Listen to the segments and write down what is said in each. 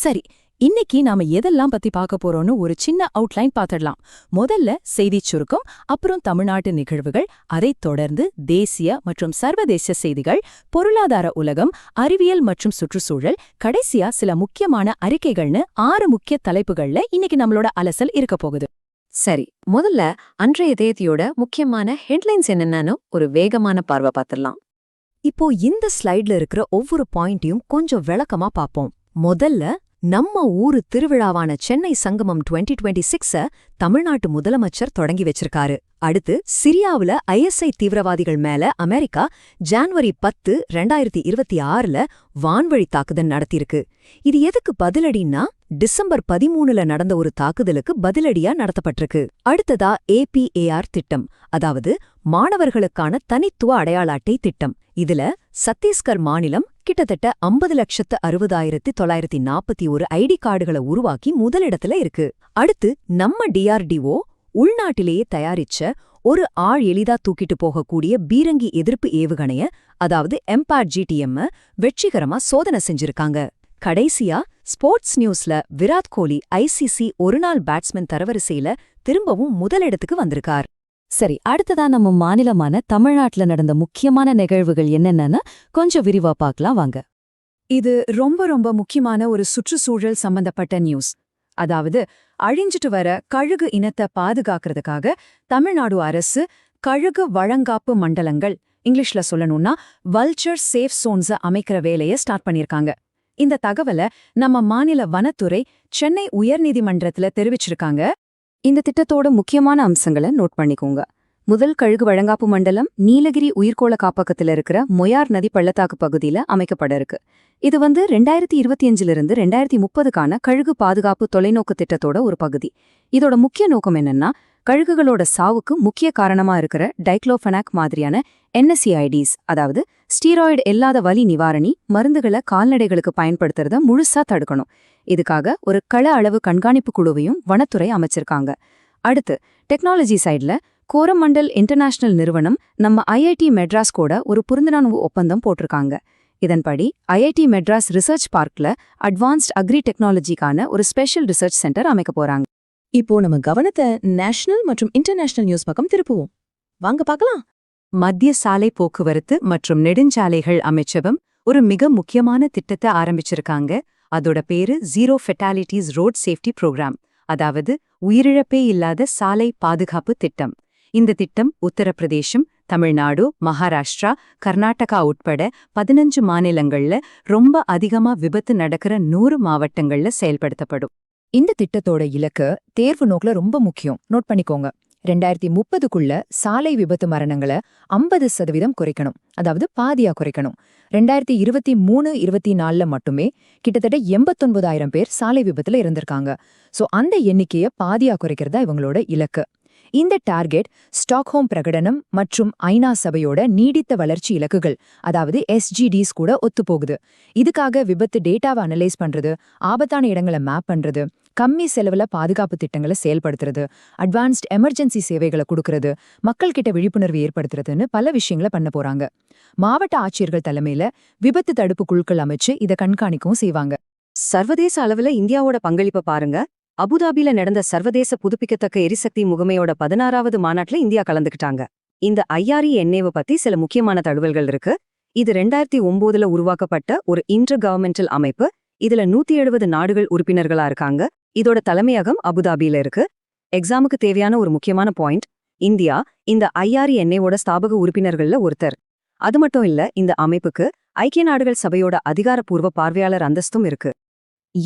சரி, இன்னைக்கு நாம எதெல்லாம் பத்தி பார்க்க போறோம்னு ஒரு சின்ன அவுட்லைன் பார்த்துடலாம். முதல்ல செய்திச் சுருக்கம், அப்புறம் தமிழ்நாட்டு நிகழ்வுகள், அதைத் தொடர்ந்து தேசிய மற்றும் சர்வதேச செய்திகள், பொருளாதார உலகம், அறிவியல் மற்றும் சுற்றுச்சூழல், கடைசியா சில முக்கியமான அறிக்கைகள்னு 6 முக்கிய தலைப்புகள்ல இன்னைக்கு நம்மளோட அலசல் இருக்க போகுது. சரி, முதல்ல அன்றைய தேதியோட முக்கியமான ஹெட்லைன்ஸ் என்னென்னு ஒரு வேகமான பார்வை பார்த்துடலாம். இப்போ இந்த ஸ்லைட்ல இருக்கிற ஒவ்வொரு பாயிண்ட்டையும் கொஞ்சம் விளக்கமா பார்ப்போம். முதல்ல நம்ம ஊரு திருவிழாவான சென்னை சங்கமம் 2026 தமிழ்நாட்டு முதலமைச்சர் தொடங்கி வச்சிருக்காரு. அடுத்து சிரியாவுல ISI தீவிரவாதிகள் மேல அமெரிக்கா ஜான்வரி 10, 2026 வான்வழி தாக்குதல் நடத்தியிருக்கு. இது எதுக்கு பதிலடின்னா டிசம்பர் 13 நடந்த ஒரு தாக்குதலுக்கு பதிலடியா நடத்தப்பட்டிருக்கு. அடுத்ததா APAR திட்டம், அதாவது மாணவர்களுக்கான தனித்துவ அடையாள அட்டை திட்டம். இதுல சத்தீஸ்கர் மாநிலம் கிட்டத்தட்ட 50,60,941 ஐடி கார்டுகளை உருவாக்கி முதலிடத்துல இருக்கு. அடுத்து நம்ம DRDO உள்நாட்டிலேயே தயாரிச்ச ஒரு ஆள் எளிதா தூக்கிட்டு போகக்கூடிய பீரங்கி எதிர்ப்பு ஏவுகணைய, அதாவது MPAD-GTM வெற்றிகரமா சோதனை செஞ்சிருக்காங்க. கடைசியா ஸ்போர்ட்ஸ் நியூஸ்ல விராட் கோலி ICC ஒருநாள் பேட்ஸ்மேன் தரவரிசையில திரும்பவும் முதலிடத்துக்கு வந்திருக்கார். சரி, அடுத்ததா நம்ம மாநிலமான தமிழ்நாட்டுல நடந்த முக்கியமான நிகழ்வுகள் என்னென்னு கொஞ்சம் விரிவா பார்க்கலாம் வாங்க. இது ரொம்ப ரொம்ப முக்கியமான ஒரு சுற்றுச்சூழல் சம்பந்தப்பட்ட நியூஸ். அதாவது அழிஞ்சிட்டு வர கழுகு இனத்தை பாதுகாக்கிறதுக்காக தமிழ்நாடு அரசு கழுகு வழங்காப்பு மண்டலங்கள், இங்கிலீஷ்ல சொல்லணும்னா வல்ச்சர் சேஃப் சோன்ஸ அமைக்கிற வேலையை ஸ்டார்ட் பண்ணிருக்காங்க. இந்த தகவலை நம்ம மாநில வனத்துறை சென்னை உயர்நீதிமன்றத்துல தெரிவிச்சிருக்காங்க. இந்த திட்டத்தோட முக்கியமான அம்சங்களை நோட் பண்ணிக்கோங்க. முதல் கழுகு வழங்காப்பு மண்டலம் நீலகிரி உயிர்கோள காப்பகத்துல இருக்கிற மொயார் நதி பள்ளத்தாக்கு பகுதியில அமைக்கப்பட இருக்கு. இது 2025 2030க்கான கழுகு பாதுகாப்பு தொலைநோக்கு திட்டத்தோட ஒரு பகுதி. இதோட முக்கிய நோக்கம் என்னன்னா, கழுகுகளோட சாவுக்கு முக்கிய காரணமா இருக்கிற டைக்ளோஃபெனாக் மாதிரியான NSAIDs, அதாவது ஸ்டீராய்டு இல்லாத வலி நிவாரணி மருந்துகளை கால்நடைகளுக்கு பயன்படுத்துறத முழுசா தடுக்கணும். இதுக்காக ஒரு கள அளவு கண்காணிப்பு குழுவையும் வனத்துறை அமைச்சிருக்காங்க. அடுத்து டெக்னாலஜி சைட்ல கோரமண்டல் இன்டர்நேஷனல் நிறுவனம் நம்ம IIT மெட்ராஸ் கூட ஒரு புரிந்துணர்வு ஒப்பந்தம் போட்டிருக்காங்க. இதன்படி IIT மெட்ராஸ் ரிசர்ச் பார்க்ல அட்வான்ஸ்ட் அக்ரி டெக்னாலஜிக்கான ஒரு ஸ்பெஷல் ரிசர்ச் சென்டர் அமைக்க போறாங்க. இப்போ நம்ம கவனத்தை நேஷனல் மற்றும் இன்டர்நேஷனல் நியூஸ் பக்கம் திருப்புவோம். வாங்க பார்க்கலாம். மத்திய சாலை போக்குவரத்து மற்றும் நெடுஞ்சாலைகள் அமைச்சகம் ஒரு மிக முக்கியமான திட்டத்தை ஆரம்பிச்சிருக்காங்க. அதோட பேரு zero fatalities road safety program, அதாவது உயிரிழப்பே இல்லாத சாலை பாதுகாப்பு திட்டம். இந்த திட்டம் உத்தரப்பிரதேசம், தமிழ்நாடு, மகாராஷ்டிரா, கர்நாடகா உட்பட 15 மாநிலங்கள்ல ரொம்ப அதிகமா விபத்து நடக்கிற 100 மாவட்டங்கள்ல செயல்படுத்தப்படும். இந்த திட்டத்தோட இலக்கு தேர்வு நோக்குல ரொம்ப முக்கியம். நோட் பண்ணிக்கோங்க. 2030க்குள்ள சாலை விபத்து மரணங்களை 50% குறைக்கணும், அதாவது பாதியா குறைக்கணும். 2023-24 மட்டுமே கிட்டத்தட்ட 89,000 பேர் சாலை விபத்துல இருந்திருக்காங்க. சோ அந்த எண்ணிக்கையை பாதியா குறைக்கிறதா இவங்களோட இலக்கு. இந்த டார்கெட் ஸ்டாக்ஹோம் பிரகடனம் மற்றும் ஐநா சபையோட நீடித்த வளர்ச்சி இலக்குகள், அதாவது SGDs கூட ஒத்துப்போகுது. இதுக்காக விபத்து டேட்டாவை அனலைஸ் பண்றது, ஆபத்தான இடங்களை மேப் பண்றது, கம்மி செலவுல பாதுகாப்பு திட்டங்களை செயல்படுத்துறது, அட்வான்ஸ்ட் எமர்ஜென்சி சேவைகளை கொடுக்கறது, மக்கள் கிட்ட விழிப்புணர்வு ஏற்படுத்துறதுன்னு பல விஷயங்களை பண்ண போறாங்க. மாவட்ட ஆட்சியர்கள் தலைமையில விபத்து தடுப்பு குழுக்கள் அமைச்சு இதை கண்காணிக்கவும் செய்வாங்க. சர்வதேச அளவுல இந்தியாவோட பங்களிப்பை பாருங்க. அபுதாபில நடந்த சர்வதேச புதுப்பிக்கத்தக்க எரிசக்தி முகமையோட 16வது மாநாட்டுல இந்தியா கலந்துக்கிட்டாங்க. இந்த IRENA பத்தி சில முக்கியமான தகவல்கள் இருக்கு. இது 2009 உருவாக்கப்பட்ட ஒரு இன்டர் கவர்மெண்டல் அமைப்பு. இதுல 170 நாடுகள் உறுப்பினர்களா இருக்காங்க. இதோட தலைமையகம் அபுதாபில இருக்கு. எக்ஸாமுக்கு தேவையான ஒரு முக்கியமான பாயிண்ட், இந்தியா இந்த IRENA ஸ்தாபக உறுப்பினர்கள்ல ஒருத்தர். அது மட்டும் இல்ல, இந்த அமைப்புக்கு ஐக்கிய நாடுகள் சபையோட அதிகாரப்பூர்வ பார்வையாளர் அந்தஸ்தும் இருக்கு.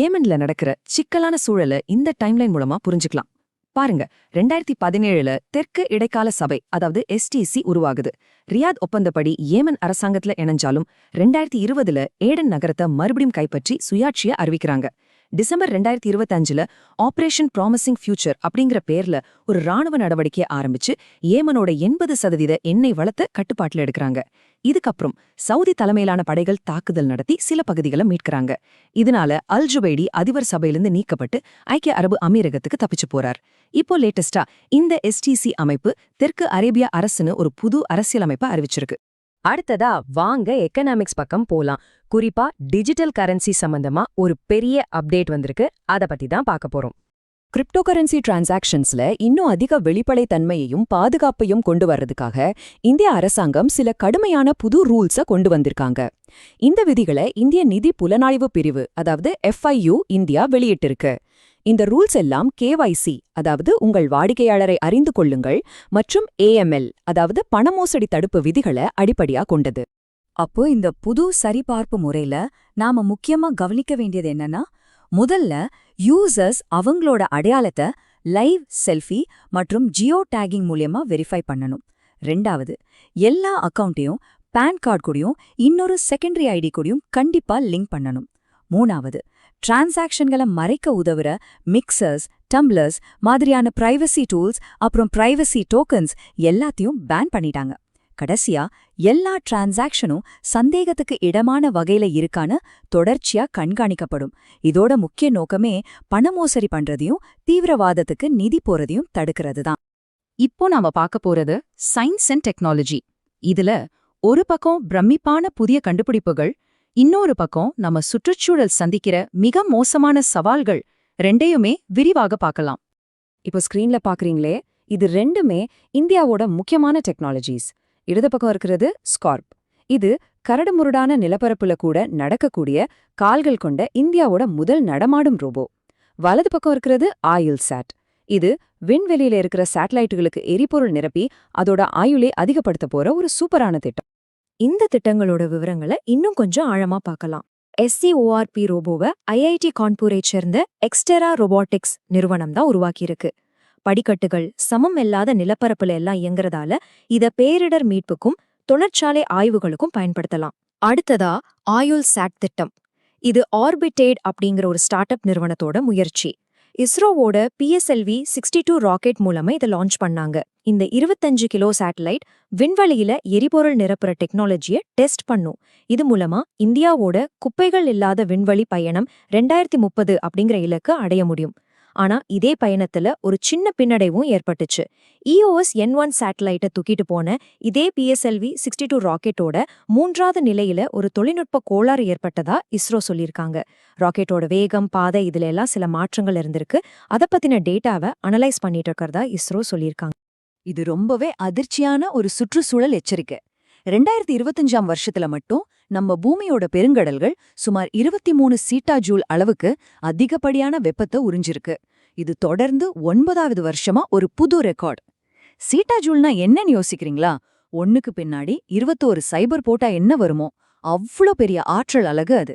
ஏமன்ல நடக்கிற சிக்கலான சூழலை இந்த டைம்லைன் மூலமா புரிஞ்சுக்கலாம். பாருங்க, 2017 தெற்கு இடைக்கால சபை, அதாவது STC உருவாகுது. ரியாத் ஒப்பந்தப்படி ஏமன் அரசாங்கத்துல இணைஞ்சாலும் 2020 ஏடன் நகரத்தை மறுபடியும் கைப்பற்றி சுயாட்சியை அறிவிக்கிறாங்க. டிசம்பர் 2025 ஆபரேஷன் ப்ராமிசிங் ஃபியூச்சர் அப்படிங்கிற பேர்ல ஒரு ராணுவ நடவடிக்கையை ஆரம்பிச்சு ஏமனோட 80% எண்ணெய் வளத்தை கட்டுப்பாட்டுல எடுக்கிறாங்க. இதுக்கப்புறம் சவுதி தலைமையிலான படைகள் தாக்குதல் நடத்தி சில பகுதிகளை மீட்கிறாங்க. இதனால அல் ஜுபைடி அதிபர் சபையிலிருந்து நீக்கப்பட்டு ஐக்கிய அரபு அமீரகத்துக்கு தப்பிச்சு போறார். இப்போ லேட்டஸ்டா இந்த STC அமைப்பு தெற்கு அரேபியா அரசுன்னு ஒரு புது அரசியலமைப்பை அறிவிச்சிருக்கு. அடுத்ததா வாங்க எக்கனாமிக்ஸ் பக்கம் போலாம். குறிப்பா டிஜிட்டல் கரன்சி சம்பந்தமா ஒரு பெரிய அப்டேட் வந்திருக்கு. அத பத்தி தான் பார்க்க போறோம். கிரிப்டோ கரன்சி டிரான்சாக்ஷன்ஸ்ல இன்னும் அதிக வெளிப்படைத்தன்மையையும் பாதுகாப்பையும் கொண்டு வர்றதுக்காக இந்திய அரசாங்கம் சில கடுமையான புது ரூல்ஸ கொண்டு வந்திருக்காங்க. இந்த விதிகளை இந்திய நிதி புலனாய்வு பிரிவு, அதாவது FIU இந்தியா வெளியிட்டிருக்கு. இந்த ரூல்ஸ் எல்லாம் KYC, அதாவது உங்கள் வாடிக்கையாளரை அறிந்து கொள்ளுங்கள், மற்றும் AML, அதாவது பணமோசடி தடுப்பு விதிகளை அடிப்படையா கொண்டது. அப்போ இந்த புது சரிபார்ப்பு முறையில நாம முக்கியமா கவனிக்க வேண்டியது என்னன்னா, முதல்ல யூசர்ஸ் அவங்களோட அடையாளத்தை லைவ் செல்ஃபி மற்றும் ஜியோ டேகிங் மூலியமா வெரிஃபை பண்ணணும். ரெண்டாவது, எல்லா அக்கவுண்ட்டையும் பான் கார்டு கூடயும் இன்னொரு செகண்டரி ஐடி கூடயும் கண்டிப்பா லிங்க் பண்ணணும். மூணாவது, டிரான்சாக்ஷன்களை மறைக்க உதவுற மிக்சர்ஸ், டம்ளர்ஸ் மாதிரியான பிரைவசி டூல்ஸ் அப்புறம் பிரைவசி டோக்கன்ஸ் எல்லாத்தையும் பேன் பண்ணிட்டாங்க. கடைசியா, எல்லா டிரான்சாக்ஷனும் சந்தேகத்துக்கு இடமான வகையில இருக்கான்னு தொடர்ச்சியா கண்காணிக்கப்படும். இதோட முக்கிய நோக்கமே பணமோசடி பண்றதையும் தீவிரவாதத்துக்கு நிதி போறதையும் தடுக்கிறது தான். இப்போ நாம பார்க்க போறது சயின்ஸ் அண்ட் டெக்னாலஜி. இதுல ஒரு பக்கம் பிரமிப்பான புதிய கண்டுபிடிப்புகள், இன்னொரு பக்கம் நம்ம சுற்றுச்சூழல் சந்திக்கிற மிக மோசமான சவால்கள், ரெண்டையுமே விரிவாக பார்க்கலாம். இப்போ ஸ்கிரீன்ல பாக்குறீங்களே, இது ரெண்டுமே இந்தியாவோட முக்கியமான டெக்னாலஜிஸ். இடது பக்கம் இருக்கிறது ஸ்கார்ப். இது கரடுமுரடான நிலப்பரப்புல கூட நடக்கக்கூடிய கால்கள் கொண்ட இந்தியாவோட முதல் நடமாடும் ரோபோ. வலது பக்கம் இருக்கிறது ஆயுள் சாட். இது விண்வெளியில இருக்கிற சேட்டலைட்டுகளுக்கு எரிபொருள் நிரப்பி அதோட ஆயுளை அதிகப்படுத்த போற ஒரு சூப்பரான திட்டம். இந்த திட்டங்களோட விவரங்களை இன்னும் கொஞ்சம் ஆழமா பார்க்கலாம். SCORP ரோபோவை IIT கான்பூரை சேர்ந்த எக்ஸ்டெரா ரோபோட்டிக்ஸ் நிறுவனம் தான் உருவாக்கியிருக்கு. படிக்கட்டுகள் சமம் இல்லாத நிலப்பரப்புல எல்லாம் இயங்குறதால இத பேரிடர் மீட்புக்கும் தொழிற்சாலை ஆய்வுகளுக்கும் பயன்படுத்தலாம். அடுத்ததா ஆயுள் சாட் திட்டம். இது ஆர்பிட்டேட் அப்படிங்கிற ஒரு ஸ்டார்ட் அப் நிறுவனத்தோட முயற்சி. இஸ்ரோவோட PSLV 62 ராக்கெட் மூலமா இதை லான்ச் பண்ணாங்க. இந்த 25 கிலோ சேட்டலைட் விண்வெளியில எரிபொருள் நிரப்புற டெக்னாலஜியை டெஸ்ட் பண்ணும். இது மூலமா இந்தியாவோட குப்பைகள் இல்லாத விண்வெளி பயணம் 2030 அப்படிங்கிற இலக்கு அடைய முடியும். ஆனா இதே பயணத்துல ஒரு சின்ன பின்னடைவும் ஏற்பட்டுச்சு. EOS N1 சேட்டலைட்டை தூக்கிட்டு போன இதே PSLV 62 ராக்கெட்டோட 3வது நிலையில ஒரு தொழில்நுட்ப கோளாறு ஏற்பட்டதா இஸ்ரோ சொல்லியிருக்காங்க. ராக்கெட்டோட வேகம், பாதை இதுல எல்லாம் சில மாற்றங்கள் இருந்திருக்கு. அத பத்தின டேட்டாவை அனலைஸ் பண்ணிட்டு இருக்கிறதா இஸ்ரோ சொல்லியிருக்காங்க. இது ரொம்பவே அதிர்ச்சியான ஒரு சுற்றுச்சூழல் எச்சரிக்கை. 2025ஆம் வருஷத்துல மட்டும் நம்ம பூமியோட பெருங்கடல்கள் சுமார் 23 சீட்டா ஜூல் அளவுக்கு அதிகப்படியான வெப்பத்தை உறிஞ்சிருக்கு. இது தொடர்ந்து 9வது வருஷமா ஒரு புது ரெக்கார்ட். சீட்டா ஜூல்னா என்னன்னு யோசிக்கிறீங்களா? ஒண்ணுக்கு பின்னாடி 21 சைபர் போட்டா என்ன வருமோ அவ்ளோ பெரிய ஆற்றல் அலகு அது.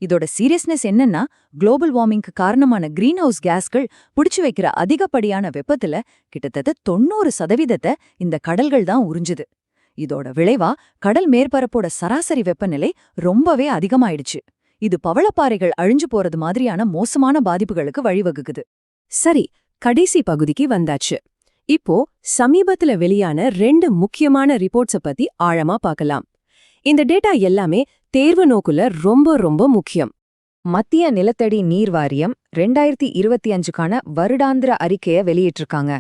இதோட சீரியஸ்னஸ் என்னன்னா, குளோபல் வார்மிங்க்கு காரணமான கிரீன் ஹவுஸ் கேஸ்கள் புடிச்சு வைக்கிற அதிகப்படியான வெப்பத்துல கிட்டத்தட்ட 90% இந்த கடல்கள் தான் உறிஞ்சுது. இதோட விளைவா கடல் மேற்பரப்போட சராசரி வெப்பநிலை ரொம்பவே அதிகமாயிடுச்சு. இது பவளப்பாறைகள் அழிஞ்சு போறது மாதிரியான மோசமான பாதிப்புகளுக்கு வழிவகுக்குது. சரி, கடைசி பகுதிக்கு வந்தாச்சு. இப்போ சமீபத்துல வெளியான 2 முக்கியமான ரிப்போர்ட்ஸ பத்தி ஆழமா பார்க்கலாம். இந்த டேட்டா எல்லாமே தேர்வு நோக்குல ரொம்ப ரொம்ப முக்கியம். மத்திய நிலத்தடி நீர் வாரியம் 2025க்கான வருடாந்திர அறிக்கைய வெளியிட்டிருக்காங்க.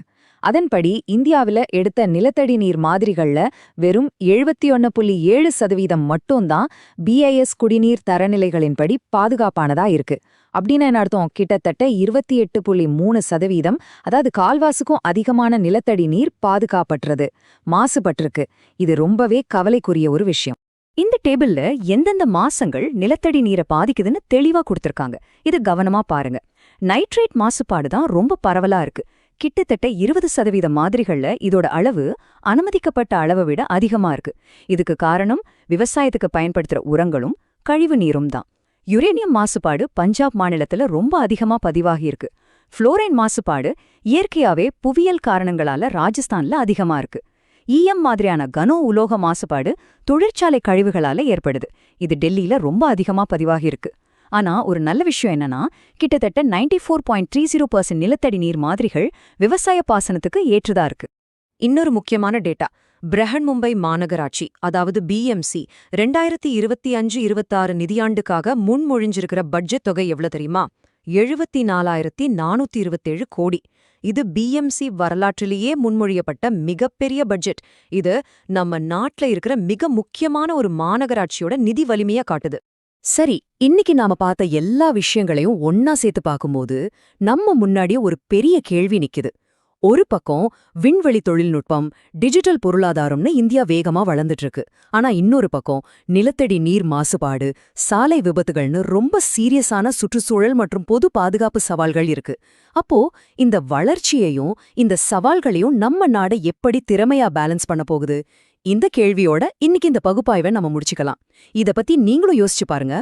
அதன்படி இந்தியாவில எடுத்த நிலத்தடி நீர் மாதிரிகள்ல வெறும் 71.7% மட்டும்தான் BIS குடிநீர் தரநிலைகளின்படி பாதுகாப்பானதா இருக்கு. அப்படின்னு என்ன அர்த்தம்? கிட்டத்தட்ட 28.3%, அதாவது கால்வாசுக்கும் அதிகமான நிலத்தடி நீர் பாதுகாப்பற்றது, மாசுபட்டிருக்கு. இது ரொம்பவே கவலைக்குரிய ஒரு விஷயம். இந்த டேபிள்ல எந்தெந்த மாசங்கள் நிலத்தடி நீரை பாதிக்குதுன்னு தெளிவா கொடுத்திருக்காங்க. இது கவனமா பாருங்க. நைட்ரேட் மாசுபாடு தான் ரொம்ப பரவலா இருக்கு. கிட்டத்தட்ட 20% மாதிரிகள்ல இதோட அளவு அனுமதிக்கப்பட்ட அளவை விட அதிகமா இருக்கு. இதுக்கு காரணம் விவசாயத்துக்கு பயன்படுத்துற உரங்களும் கழிவு நீரும் தான். யுரேனியம் மாசுபாடு பஞ்சாப் மாநிலத்துல ரொம்ப அதிகமா பதிவாகியிருக்கு. புளோரைன் மாசுபாடு இயற்கையாவே புவியியல் காரணங்களால ராஜஸ்தான்ல அதிகமா இருக்கு. EM மாதிரியான கனோ உலோக மாசுபாடு தொழிற்சாலை கழிவுகளால ஏற்படுது. இது டெல்லியில ரொம்ப அதிகமா பதிவாகியிருக்கு. ஆனா ஒரு நல்ல விஷயம் என்னன்னா, கிட்டத்தட்ட 94.30% நிலத்தடி நீர் மாதிரிகள் விவசாய பாசனத்துக்கு ஏற்றதா இருக்கு. இன்னொரு முக்கியமான டேட்டா, பிரஹன் மும்பை மாநகராட்சி, அதாவது BMC 2025-26 நிதியாண்டுக்காக முன்மொழிஞ்சிருக்கிற பட்ஜெட் தொகை எவ்வளவு தெரியுமா? 74,427 கோடி. இது பிஎம்சி வரலாற்றிலேயே முன்மொழியப்பட்ட மிகப்பெரிய பட்ஜெட். இது நம்ம நாட்டுல இருக்கிற மிக முக்கியமான ஒரு மாநகராட்சியோட நிதி வலிமையா காட்டுது. சரி, இன்னைக்கு நாம பார்த்த எல்லா விஷயங்களையும் ஒன்னா சேர்த்து பார்க்கும்போது நம்ம முன்னாடியே ஒரு பெரிய கேள்வி நிக்குது. ஒரு பக்கம் விண்வெளி தொழில்நுட்பம், டிஜிட்டல் பொருளாதாரம்னு இந்தியா வேகமா வளர்ந்துட்டு இருக்கு. ஆனா இன்னொரு பக்கம் நிலத்தடி நீர் மாசுபாடு, சாலை விபத்துகள்னு ரொம்ப சீரியஸான சுற்றுச்சூழல் மற்றும் பொது பாதுகாப்பு சவால்கள் இருக்கு. அப்போ இந்த வளர்ச்சியையும் இந்த சவால்களையும் நம்ம நாடு எப்படி திறமையா பேலன்ஸ் பண்ண போகுது? இந்த கேள்வியோட இன்னைக்கு இந்த பகுப்பாய்வை நம்ம முடிச்சுக்கலாம். இத பத்தி நீங்களும் யோசிச்சு பாருங்க.